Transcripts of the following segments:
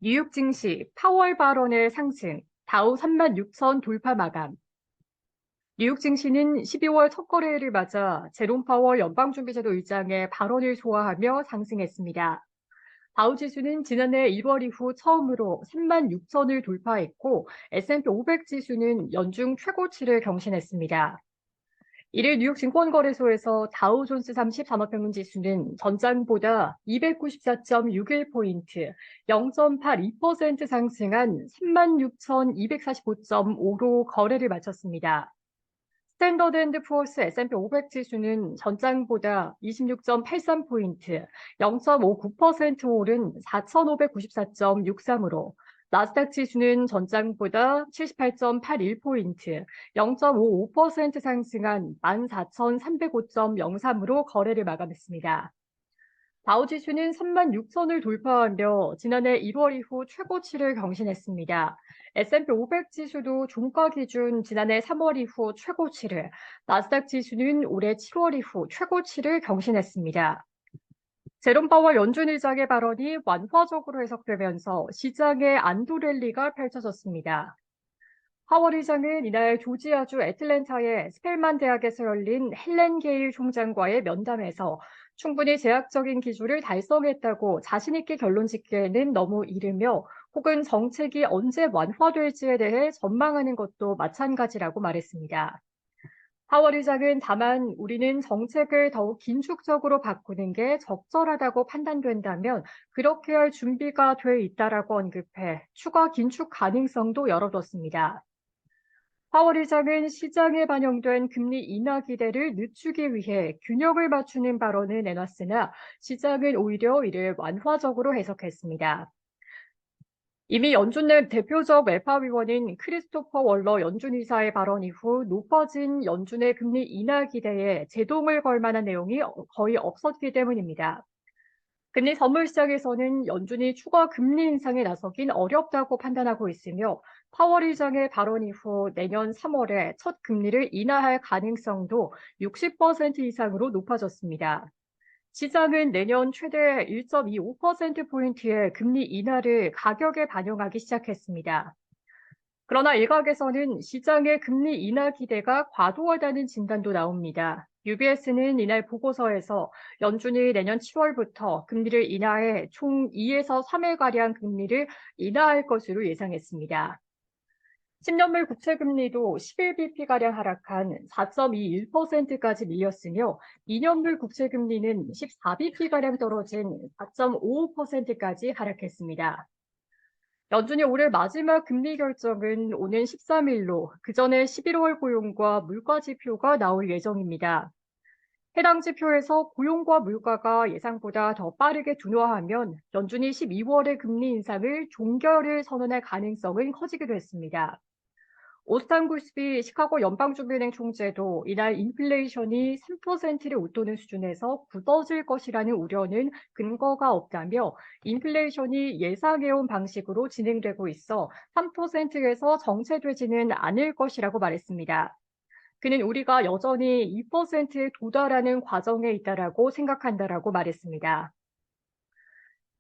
뉴욕 증시 파월 발언의 상승, 다우 36,000 돌파 마감. 뉴욕 증시는 12월 첫 거래일을 맞아 제롬 파월 연방준비제도 의장의 발언을 소화하며 상승했습니다. 다우 지수는 지난해 1월 이후 처음으로 36,000을 돌파했고 S&P 500 지수는 연중 최고치를 경신했습니다. 이를 뉴욕 증권거래소에서 다우존스 30 산업평균 지수는 전장보다 294.61포인트, 0.82% 상승한 36,245.5로 거래를 마쳤습니다. 스탠더드 앤드 푸어스 S&P 500 지수는 전장보다 26.83포인트, 0.59% 오른 4,594.63으로 나스닥 지수는 전장보다 78.81포인트, 0.55% 상승한 14,305.03으로 거래를 마감했습니다. 다우 지수는 36,000을 돌파하며 지난해 1월 이후 최고치를 경신했습니다. S&P 500 지수도 종가 기준 지난해 3월 이후 최고치를, 나스닥 지수는 올해 7월 이후 최고치를 경신했습니다. 제롬 파월 연준 의장의 발언이 완화적으로 해석되면서 시장의 안도 랠리가 펼쳐졌습니다. 파월 의장은 이날 조지아주 애틀랜타의 스펠만 대학에서 열린 헬렌 게일 총장과의 면담에서 충분히 제약적인 기조를 달성했다고 자신 있게 결론 짓기에는 너무 이르며 혹은 정책이 언제 완화될지에 대해 전망하는 것도 마찬가지라고 말했습니다. 파월 의장은 다만 우리는 정책을 더욱 긴축적으로 바꾸는 게 적절하다고 판단된다면 그렇게 할 준비가 돼 있다라고 언급해 추가 긴축 가능성도 열어뒀습니다. 파월 의장은 시장에 반영된 금리 인하 기대를 늦추기 위해 균형을 맞추는 발언을 내놨으나 시장은 오히려 이를 완화적으로 해석했습니다. 이미 연준 내 대표적 매파 위원인 크리스토퍼 월러 연준 의사의 발언 이후 높아진 연준의 금리 인하 기대에 제동을 걸 만한 내용이 거의 없었기 때문입니다. 금리 선물 시장에서는 연준이 추가 금리 인상에 나서긴 어렵다고 판단하고 있으며 파월 의장의 발언 이후 내년 3월에 첫 금리를 인하할 가능성도 60% 이상으로 높아졌습니다. 시장은 내년 최대 1.25%포인트의 금리 인하를 가격에 반영하기 시작했습니다. 그러나 일각에서는 시장의 금리 인하 기대가 과도하다는 진단도 나옵니다. UBS는 이날 보고서에서 연준이 내년 7월부터 금리를 인하해 총 2에서 3회가량 금리를 인하할 것으로 예상했습니다. 10년물 국채금리도 11bp가량 하락한 4.21%까지 밀렸으며 2년물 국채금리는 14bp가량 떨어진 4.55%까지 하락했습니다. 연준이 올해 마지막 금리 결정은 오는 13일로 그 전에 11월 고용과 물가 지표가 나올 예정입니다. 해당 지표에서 고용과 물가가 예상보다 더 빠르게 둔화하면 연준이 12월에 금리 인상을 종결을 선언할 가능성은 커지기도 했습니다. 오스탄 구스비 시카고 연방준비은행 총재도 이날 인플레이션이 3%를 웃도는 수준에서 굳어질 것이라는 우려는 근거가 없다며 인플레이션이 예상해온 방식으로 진행되고 있어 3%에서 정체되지는 않을 것이라고 말했습니다. 그는 우리가 여전히 2%에 도달하는 과정에 있다라고 생각한다라고 말했습니다.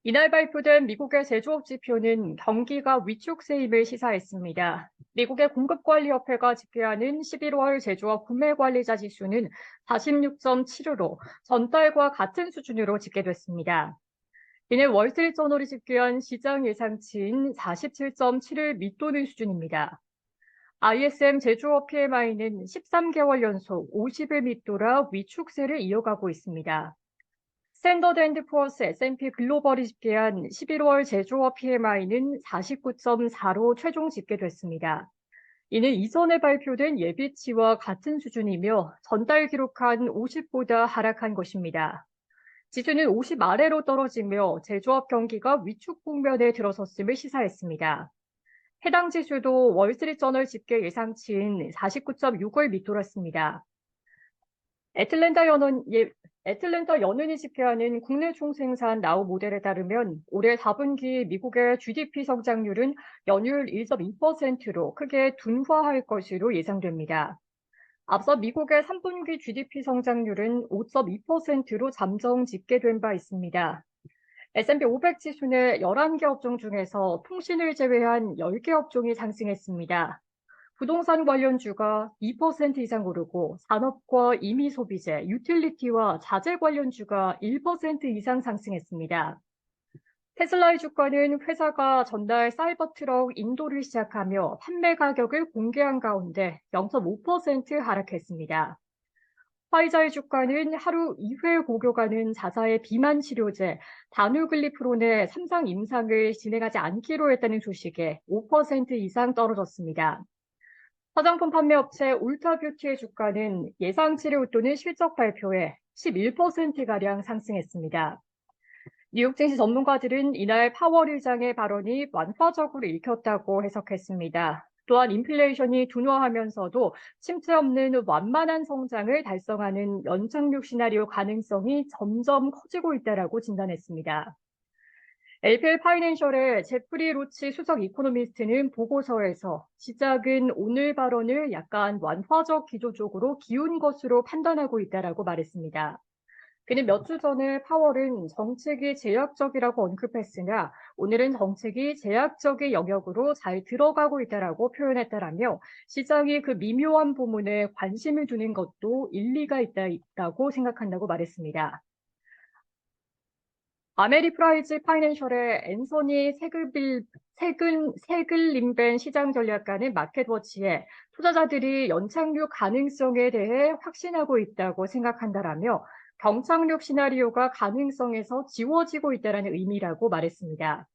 이날 발표된 미국의 제조업 지표는 경기가 위축세임을 시사했습니다. 미국의 공급관리협회가 집계하는 11월 제조업 구매관리자 지수는 46.7으로 전달과 같은 수준으로 집계됐습니다. 이는 월스트리트저널이 집계한 시장 예상치인 47.7을 밑도는 수준입니다. ISM 제조업 PMI는 13개월 연속 50을 밑돌아 위축세를 이어가고 있습니다. 스탠더드 앤드 푸어스 S&P 글로벌이 집계한 11월 제조업 PMI는 49.4로 최종 집계됐습니다. 이는 이전에 발표된 예비치와 같은 수준이며 전달 기록한 50보다 하락한 것입니다. 지수는 50 아래로 떨어지며 제조업 경기가 위축 국면에 들어섰음을 시사했습니다. 해당 지수도 월스트리트저널 집계 예상치인 49.6을 밑돌았습니다. 애틀랜타 연은이 집계하는 국내 총생산 나우 모델에 따르면 올해 4분기 미국의 GDP 성장률은 연율 1.2%로 크게 둔화할 것으로 예상됩니다. 앞서 미국의 3분기 GDP 성장률은 5.2%로 잠정 집계된 바 있습니다. S&P 500 지수 내 11개 업종 중에서 통신을 제외한 10개 업종이 상승했습니다. 부동산 관련주가 2% 이상 오르고 산업과 임의소비재, 유틸리티와 자재 관련주가 1% 이상 상승했습니다. 테슬라의 주가는 회사가 전날 사이버 트럭 인도를 시작하며 판매 가격을 공개한 가운데 0.5% 하락했습니다. 화이자의 주가는 하루 2회 고교가는 자사의 비만 치료제 다누글리프론의 3상 임상을 진행하지 않기로 했다는 소식에 5% 이상 떨어졌습니다. 화장품 판매업체 울타뷰티의 주가는 예상치를 웃도는 실적 발표에 11%가량 상승했습니다. 뉴욕 증시 전문가들은 이날 파월 의장의 발언이 완화적으로 읽혔다고 해석했습니다. 또한 인플레이션이 둔화하면서도 침체 없는 완만한 성장을 달성하는 연착륙 시나리오 가능성이 점점 커지고 있다라고 진단했습니다. LPL 파이낸셜의 제프리 로치 수석 이코노미스트는 보고서에서 시작은 오늘 발언을 약간 완화적 기조 쪽으로 기운 것으로 판단하고 있다라고 말했습니다. 그는 몇 주 전에 파월은 정책이 제약적이라고 언급했으나 오늘은 정책이 제약적의 영역으로 잘 들어가고 있다라고 표현했다라며 시장이 그 미묘한 부분에 관심을 두는 것도 일리가 있다고 생각한다고 말했습니다. 아메리프라이즈 파이낸셜의 앤서니 세글림벤 시장 전략가는 마켓워치에 투자자들이 연착륙 가능성에 대해 확신하고 있다고 생각한다라며 경착륙 시나리오가 가능성에서 지워지고 있다는 의미라고 말했습니다.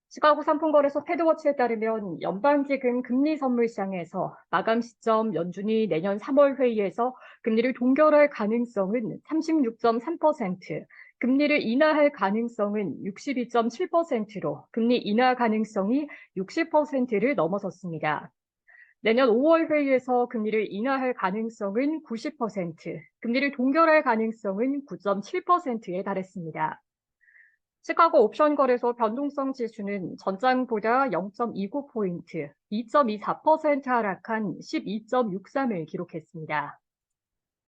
시카고 상품거래소 패드워치에 따르면 연방기금 금리 선물 시장에서 마감 시점 연준이 내년 3월 회의에서 금리를 동결할 가능성은 36.3%, 금리를 인하할 가능성은 62.7%로 금리 인하 가능성이 60%를 넘어섰습니다. 내년 5월 회의에서 금리를 인하할 가능성은 90%, 금리를 동결할 가능성은 9.7%에 달했습니다. 시카고 옵션 거래소 변동성 지수는 전장보다 0.29포인트, 2.24% 하락한 12.63을 기록했습니다.